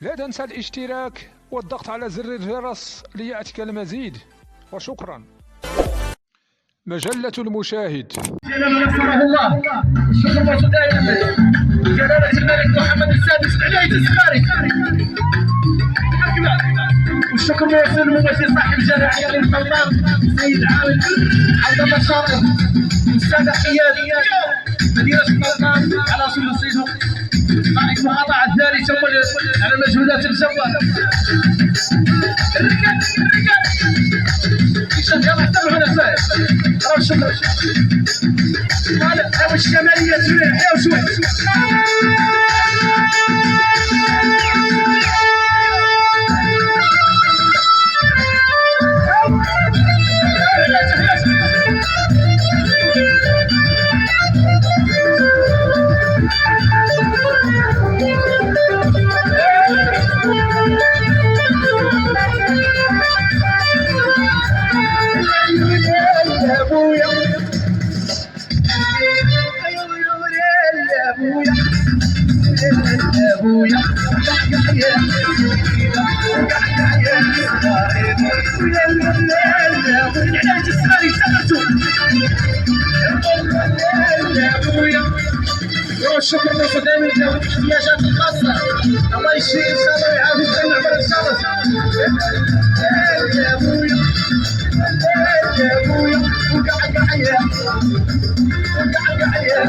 لا تنسى الاشتراك والضغط على زر الجرس ليأتيك المزيد، وشكرا. مجلة المشاهد. نصره الله. الشكر موصول دائما جلالة الملك محمد السادس عليه السفاري. والشكر موصول لممثل صاحب الجلالة علي الطلاب سيد عامل عبد الله الشاطر السادة حيادي مدينة الطلاب على رسول الصيد قائد المقاطعة الثالثة على مجهودات الجبار. الرجال يلا احترموا هنا سهل. راهو الشكر هذا الشمالية شوية حياة شوية. الشكر للخدام ذوي الاحتياجات الخاصة. الله يشفي ان شاء الله ويعافي الجميع ان شاء الله. يا ابويا يا ابويا وقع يا وقع يا